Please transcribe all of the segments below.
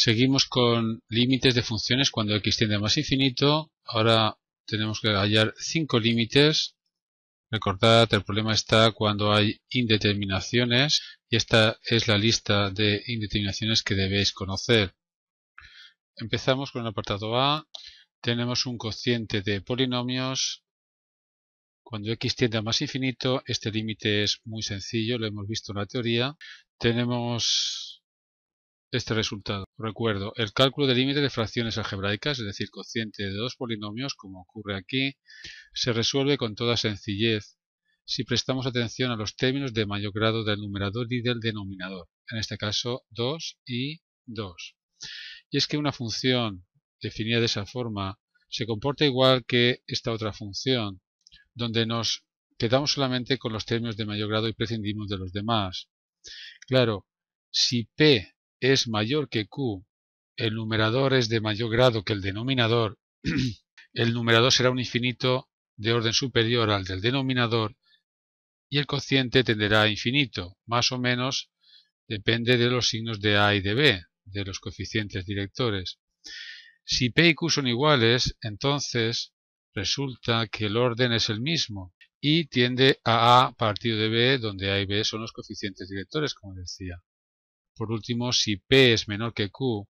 Seguimos con límites de funciones cuando x tiende a más infinito. Ahora tenemos que hallar 5 límites. Recordad, el problema está cuando hay indeterminaciones y esta es la lista de indeterminaciones que debéis conocer. Empezamos con el apartado A. Tenemos un cociente de polinomios. Cuando x tiende a más infinito, este límite es muy sencillo, lo hemos visto en la teoría. Tenemos este resultado. Recuerdo, el cálculo de límite de fracciones algebraicas, es decir, cociente de dos polinomios, como ocurre aquí, se resuelve con toda sencillez si prestamos atención a los términos de mayor grado del numerador y del denominador, en este caso 2 y 2. Y es que una función definida de esa forma se comporta igual que esta otra función, donde nos quedamos solamente con los términos de mayor grado y prescindimos de los demás. Claro, si P es mayor que Q, el numerador es de mayor grado que el denominador, el numerador será un infinito de orden superior al del denominador y el cociente tenderá a infinito, más o menos depende de los signos de A y de B, de los coeficientes directores. Si P y Q son iguales, entonces resulta que el orden es el mismo y tiende a A partido de B, donde A y B son los coeficientes directores, como decía. Por último, si P es menor que Q,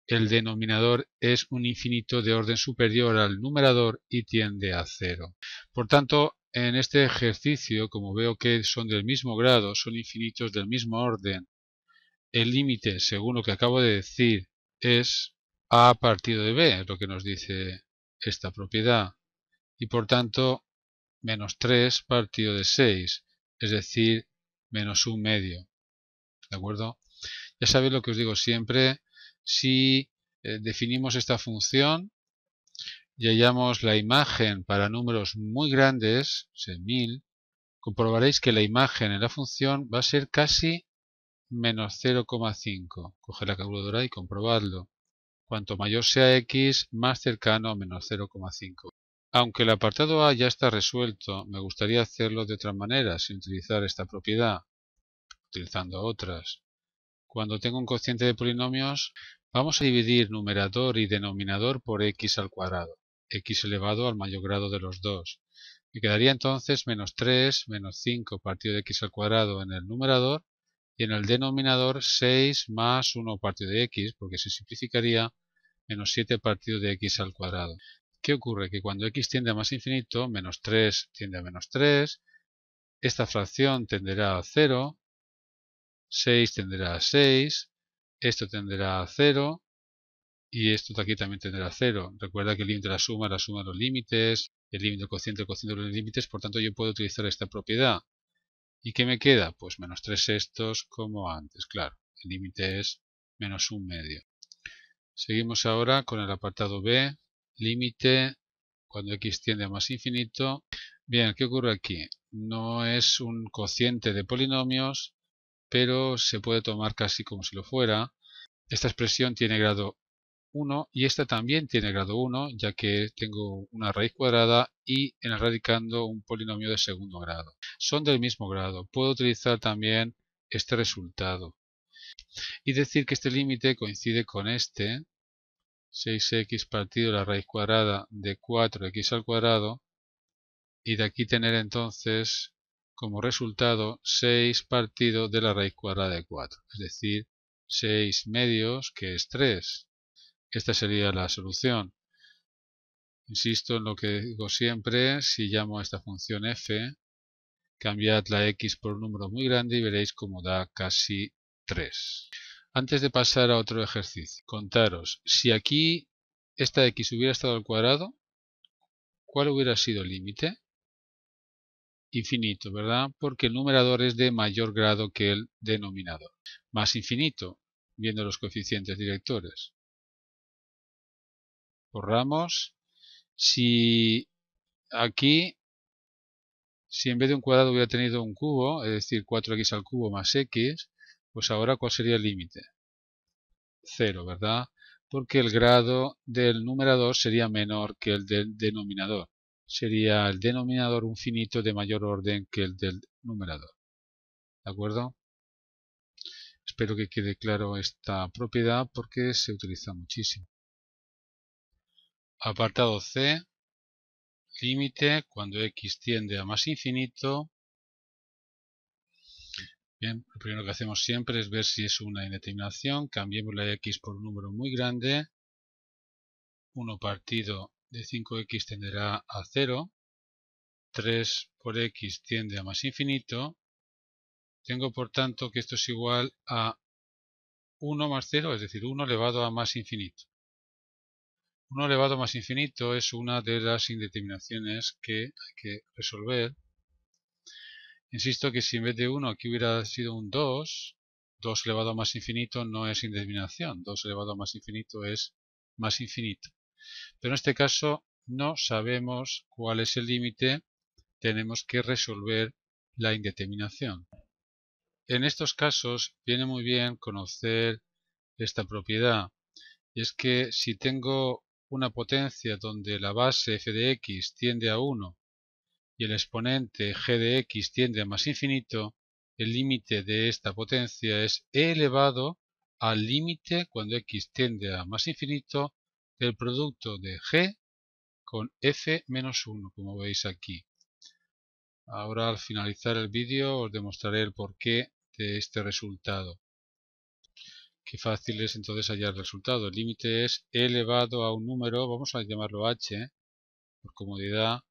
el denominador es un infinito de orden superior al numerador y tiende a 0. Por tanto, en este ejercicio, como veo que son del mismo grado, son infinitos del mismo orden, el límite, según lo que acabo de decir, es A partido de B, es lo que nos dice esta propiedad. Y por tanto, menos 3 partido de 6, es decir, menos un medio. ¿De acuerdo? Ya sabéis lo que os digo siempre, si definimos esta función y hallamos la imagen para números muy grandes, 1000, comprobaréis que la imagen en la función va a ser casi menos 0,5. Coge la calculadora y comprobadlo. Cuanto mayor sea x, más cercano a menos 0,5. Aunque el apartado A ya está resuelto, me gustaría hacerlo de otra manera, sin utilizar esta propiedad, utilizando otras. Cuando tengo un cociente de polinomios, vamos a dividir numerador y denominador por x al cuadrado, x elevado al mayor grado de los dos. Me quedaría entonces menos 3 menos 5 partido de x al cuadrado en el numerador y en el denominador 6 más 1 partido de x, porque se simplificaría menos 7 partido de x al cuadrado. ¿Qué ocurre? Que cuando x tiende a más infinito, menos 3 tiende a menos 3, esta fracción tenderá a 0, 6 tenderá a 6, esto tenderá a 0 y esto de aquí también tenderá a 0. Recuerda que el límite de la suma de los límites, el límite del cociente, el cociente de los límites, por tanto yo puedo utilizar esta propiedad. ¿Y qué me queda? Pues menos 3 sextos como antes, claro. El límite es menos un medio. Seguimos ahora con el apartado B, límite cuando x tiende a más infinito. Bien, ¿qué ocurre aquí? No es un cociente de polinomios, pero se puede tomar casi como si lo fuera. Esta expresión tiene grado 1 y esta también tiene grado 1, ya que tengo una raíz cuadrada y en el radicando un polinomio de segundo grado. Son del mismo grado. Puedo utilizar también este resultado y decir que este límite coincide con este, 6x partido de la raíz cuadrada de 4x al cuadrado, y de aquí tener entonces como resultado 6 partido de la raíz cuadrada de 4, es decir, 6 medios, que es 3. Esta sería la solución. Insisto en lo que digo siempre, si llamo a esta función f, cambiad la x por un número muy grande y veréis cómo da casi 3. Antes de pasar a otro ejercicio, contaros, si aquí esta x hubiera estado al cuadrado, ¿cuál hubiera sido el límite? Infinito, ¿verdad? Porque el numerador es de mayor grado que el denominador. Más infinito, viendo los coeficientes directores. Borramos. Si aquí, si en vez de un cuadrado hubiera tenido un cubo, es decir, 4x al cubo más x, pues ahora ¿cuál sería el límite? 0, ¿verdad? Porque el grado del numerador sería menor que el del denominador. Sería el denominador un finito de mayor orden que el del numerador. ¿De acuerdo? Espero que quede claro esta propiedad porque se utiliza muchísimo. Apartado C. Límite cuando x tiende a más infinito. Bien, lo primero que hacemos siempre es ver si es una indeterminación. Cambiemos la x por un número muy grande. 1 partido de 5x tenderá a 0. 3 por x tiende a más infinito. Tengo por tanto que esto es igual a 1 más 0, es decir, 1 elevado a más infinito. 1 elevado a más infinito es una de las indeterminaciones que hay que resolver. Insisto que si en vez de 1 aquí hubiera sido un 2, 2 elevado a más infinito no es indeterminación, 2 elevado a más infinito es más infinito. Pero en este caso no sabemos cuál es el límite, tenemos que resolver la indeterminación. En estos casos viene muy bien conocer esta propiedad, y es que si tengo una potencia donde la base f de x tiende a 1 y el exponente g de x tiende a más infinito, el límite de esta potencia es e elevado al límite cuando x tiende a más infinito del producto de g con f menos 1, como veis aquí. Ahora al finalizar el vídeo os demostraré el porqué de este resultado. Qué fácil es entonces hallar el resultado. El límite es e elevado a un número, vamos a llamarlo h, por comodidad,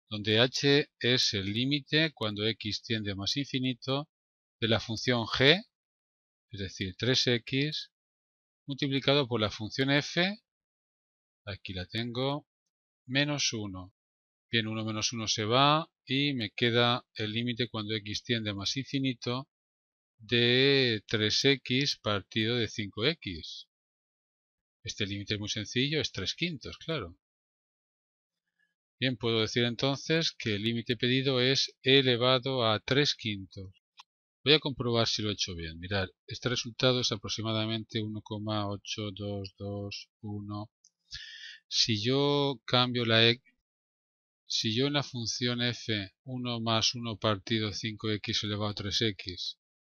donde h es el límite cuando x tiende a más infinito de la función g, es decir, 3x, multiplicado por la función f, aquí la tengo, menos 1. Bien, 1 menos 1 se va y me queda el límite cuando x tiende a más infinito de 3x partido de 5x. Este límite es muy sencillo, es 3/5, claro. Bien, puedo decir entonces que el límite pedido es e elevado a 3/5. Voy a comprobar si lo he hecho bien. Mirad, este resultado es aproximadamente 1,8221. Si yo cambio si yo en la función f 1 más 1 partido 5x elevado a 3x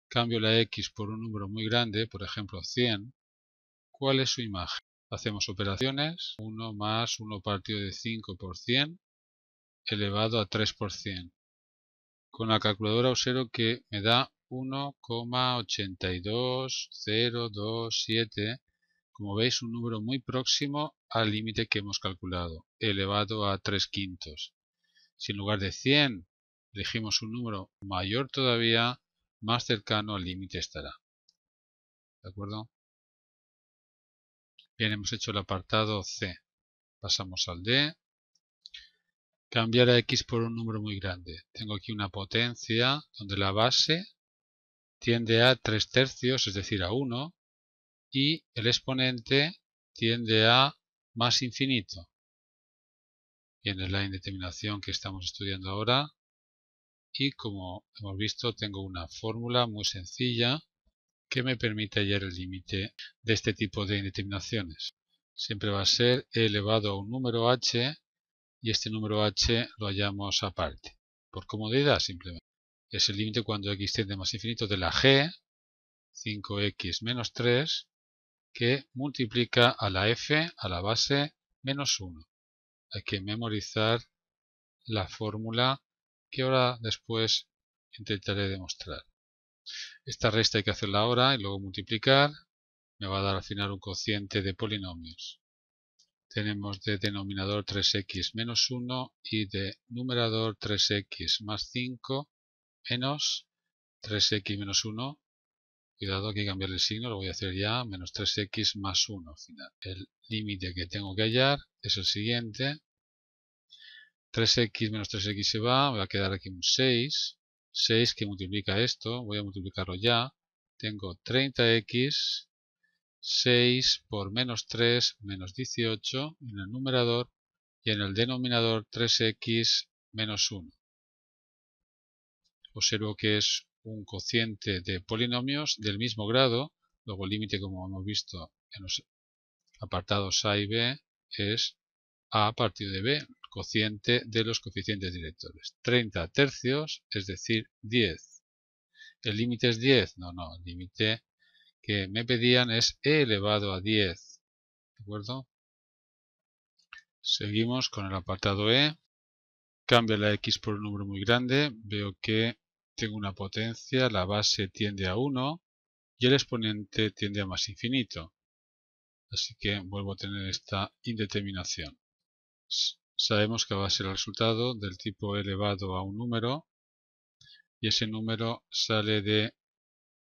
cambio la x por un número muy grande, por ejemplo 100, ¿cuál es su imagen? Hacemos operaciones, 1 más 1 partido de 5 por 100 elevado a 3 por 100. Con la calculadora observo que me da 1,82027, como veis un número muy próximo al límite que hemos calculado, elevado a 3/5. Si en lugar de 100 elegimos un número mayor todavía, más cercano al límite estará. ¿De acuerdo? Bien, hemos hecho el apartado C. Pasamos al D. Cambiar a x por un número muy grande. Tengo aquí una potencia donde la base tiende a 3/3, es decir, a 1, y el exponente tiende a más infinito. Bien, es la indeterminación que estamos estudiando ahora. Y como hemos visto, tengo una fórmula muy sencilla que me permite hallar el límite de este tipo de indeterminaciones. Siempre va a ser e elevado a un número h y este número h lo hallamos aparte. Por comodidad simplemente. Es el límite cuando x tiende a más infinito de la g, 5x menos 3, que multiplica a la f a la base menos 1. Hay que memorizar la fórmula que ahora después intentaré demostrar. Esta resta hay que hacerla ahora y luego multiplicar. Me va a dar al final un cociente de polinomios. Tenemos de denominador 3x menos 1 y de numerador 3x más 5 menos 3x menos 1. Cuidado, hay que cambiar el signo, lo voy a hacer ya, menos 3x más 1 al final. El límite que tengo que hallar es el siguiente. 3x menos 3x se va, me va a quedar aquí un 6. 6 que multiplica esto, voy a multiplicarlo ya. Tengo 30x, 6 por menos 3, menos 18 en el numerador y en el denominador 3x menos 1. Observo que es un cociente de polinomios del mismo grado, luego el límite, como hemos visto en los apartados A y B, es A partido de B, cociente de los coeficientes directores. 30 tercios, es decir, 10. ¿El límite es 10? No, el límite que me pedían es e elevado a 10. ¿De acuerdo? Seguimos con el apartado E. Cambio la x por un número muy grande. Veo que tengo una potencia, la base tiende a 1 y el exponente tiende a más infinito. Así que vuelvo a tener esta indeterminación. Sabemos que va a ser el resultado del tipo elevado a un número y ese número sale de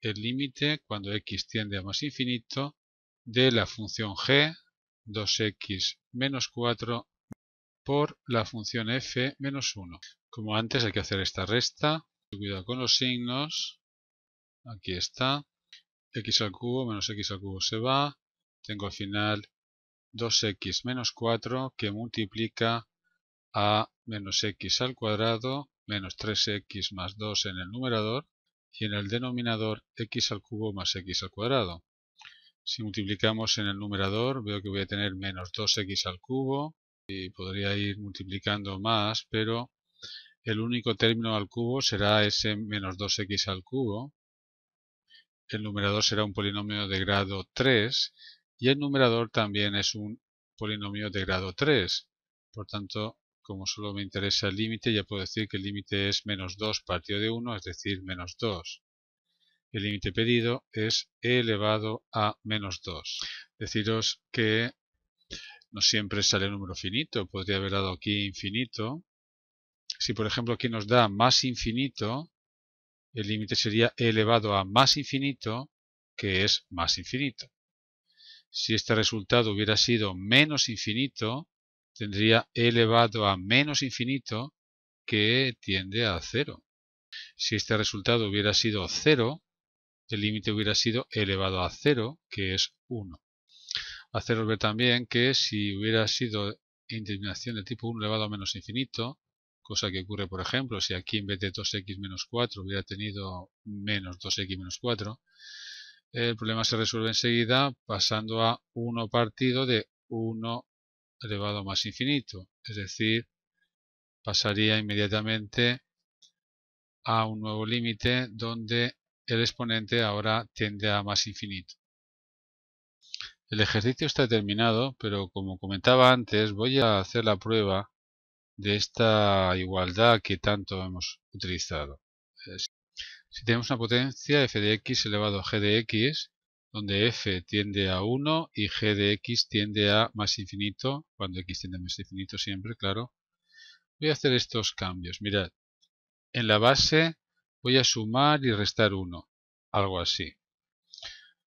el límite cuando x tiende a más infinito de la función g 2x menos 4 por la función f menos 1. Como antes hay que hacer esta resta. Cuidado con los signos. Aquí está. X al cubo menos x al cubo se va. Tengo al final 2x menos 4 que multiplica a menos x al cuadrado menos 3x más 2 en el numerador y en el denominador x al cubo más x al cuadrado. Si multiplicamos en el numerador veo que voy a tener menos 2x al cubo y podría ir multiplicando más, pero el único término al cubo será ese menos 2x al cubo. El numerador será un polinomio de grado 3 y el numerador también es un polinomio de grado 3. Por tanto, como solo me interesa el límite, ya puedo decir que el límite es menos 2 partido de 1, es decir, menos 2. El límite pedido es e elevado a menos 2. Deciros que no siempre sale un número finito, podría haber dado aquí infinito. Si por ejemplo aquí nos da más infinito, el límite sería e elevado a más infinito, que es más infinito. Si este resultado hubiera sido menos infinito, tendría e elevado a menos infinito, que tiende a 0. Si este resultado hubiera sido 0, el límite hubiera sido elevado a 0, que es 1. Haceros ver también que si hubiera sido indeterminación de tipo 1 elevado a menos infinito, cosa que ocurre, por ejemplo, si aquí en vez de 2x menos 4 hubiera tenido menos 2x menos 4, el problema se resuelve enseguida pasando a 1 partido de 1 elevado a más infinito. Es decir, pasaría inmediatamente a un nuevo límite donde el exponente ahora tiende a más infinito. El ejercicio está terminado, pero como comentaba antes, voy a hacer la prueba de esta igualdad que tanto hemos utilizado. Si tenemos una potencia f de x elevado a g de x, donde f tiende a 1 y g de x tiende a más infinito, cuando x tiende a más infinito siempre, claro, voy a hacer estos cambios. Mirad, en la base voy a sumar y restar 1, algo así.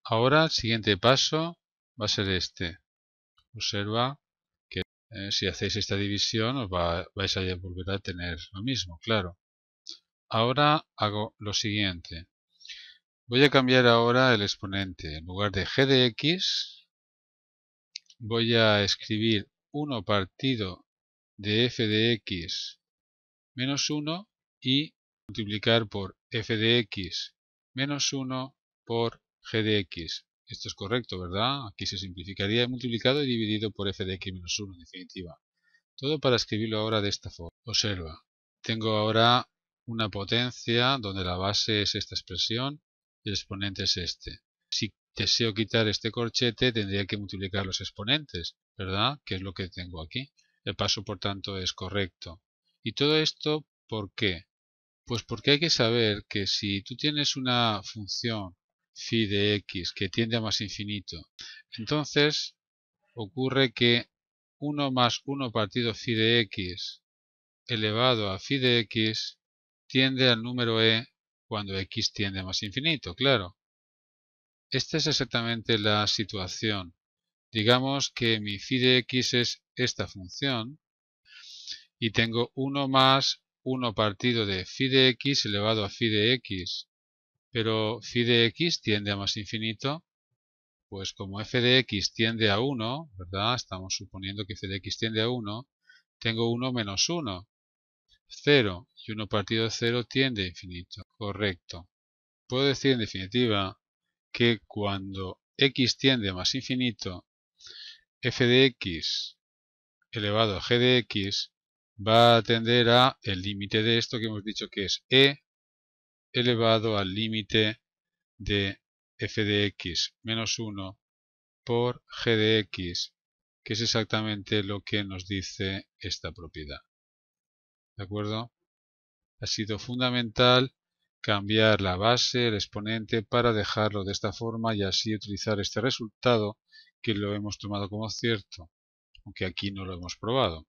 Ahora el siguiente paso va a ser este. Observa que si hacéis esta división os vais a volver a tener lo mismo, claro. Ahora hago lo siguiente. Voy a cambiar ahora el exponente. En lugar de g de x, voy a escribir 1 partido de f de x menos 1 y multiplicar por f de x menos 1 por g de x. Esto es correcto, ¿verdad? Aquí se simplificaría multiplicado y dividido por f de x menos 1, en definitiva. Todo para escribirlo ahora de esta forma. Observa, tengo ahora una potencia donde la base es esta expresión y el exponente es este. Si deseo quitar este corchete, tendría que multiplicar los exponentes, ¿verdad? Que es lo que tengo aquí. El paso, por tanto, es correcto. ¿Y todo esto por qué? Pues porque hay que saber que si tú tienes una función phi de x que tiende a más infinito, entonces ocurre que 1 más 1 partido phi de x elevado a phi de x tiende al número e cuando x tiende a más infinito, claro. Esta es exactamente la situación. Digamos que mi phi de x es esta función y tengo 1 más 1 partido de phi de x elevado a phi de x, pero phi de x tiende a más infinito, pues como f de x tiende a 1, ¿verdad? Estamos suponiendo que f de x tiende a 1, tengo 1 menos 1, 0, y 1 partido de 0 tiende a infinito. Correcto. Puedo decir en definitiva que cuando x tiende a más infinito, f de x elevado a g de x va a tender a el límite de esto que hemos dicho que es e elevado al límite de f de x menos 1 por g de x, que es exactamente lo que nos dice esta propiedad. ¿De acuerdo? Ha sido fundamental cambiar la base, el exponente, para dejarlo de esta forma y así utilizar este resultado que lo hemos tomado como cierto, aunque aquí no lo hemos probado.